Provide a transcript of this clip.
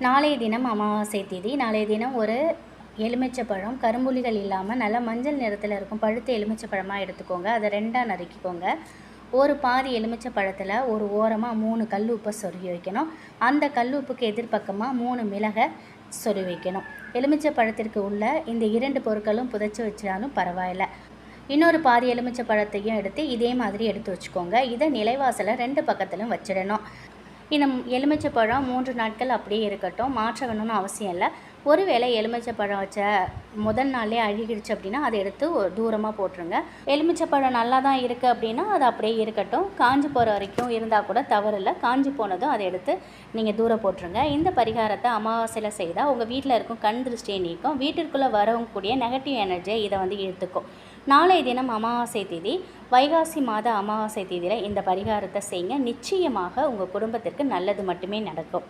நாளைய தினம் அமாவாசை திதி. நாளைய தினம் ஒரு எலுமிச்சைப்பழம் கரும்புள்ளிகள் இல்லாமல் நல்லா மஞ்சள் நிறத்தில் இருக்கும் பழுத்த எலுமிச்சைப்பழமாக எடுத்துக்கோங்க. அதை 2ஆக நறுக்கிக்கோங்க. ஒரு பாதி எலுமிச்சை பழத்தில் ஒரு ஓரமாக 3 கல் உப்பை சொருகி வைக்கணும். அந்த கல் உப்புக்கு எதிர்பக்கமாக 3 மிளகை சொருகி வைக்கணும். எலுமிச்சை பழத்திற்கு உள்ள இந்த 2 பொருட்களும் புதைச்சி வச்சாலும் பரவாயில்ல. இன்னொரு பாதி எலுமிச்சை பழத்தையும் எடுத்து இதே மாதிரி எடுத்து வச்சுக்கோங்க. இதை நிலைவாசலை 2 பக்கத்திலும் வச்சிடணும். இந்த எலுமிச்சை பழம் 3 நாட்கள் அப்படியே இருக்கட்டும், மாற்ற வேணும்னு அவசியம் இல்லை. ஒருவேளை எலுமிச்சை பழம் வச்ச முதல் நாளே அழுகிடுச்சு அப்படின்னா அதை எடுத்து தூரமாக போட்டுருங்க. எலுமிச்சை பழம் நல்லா தான் இருக்குது அப்படின்னா அது அப்படியே இருக்கட்டும். காஞ்சி போகிற வரைக்கும் இருந்தால் கூட தவறில்லை. காஞ்சி போனதும் அதை எடுத்து நீங்கள் தூரம் போட்டுருங்க. இந்த பரிகாரத்தை அமாவாசையில் செய்தால் உங்கள் வீட்டில் இருக்கும் கண் திருஷ்டியை நீக்கும். வீட்டிற்குள்ளே வரக்கூடிய நெகட்டிவ் எனர்ஜியை இதை இழுத்துக்கும். நாளைய தினம் அமாவாசை திதி. வைகாசி மாத அமாவாசை திதியில் இந்த பரிகாரத்தை செய்யுங்க. நிச்சயமாக உங்கள் குடும்பத்திற்கு நல்லது மட்டுமே நடக்கும்.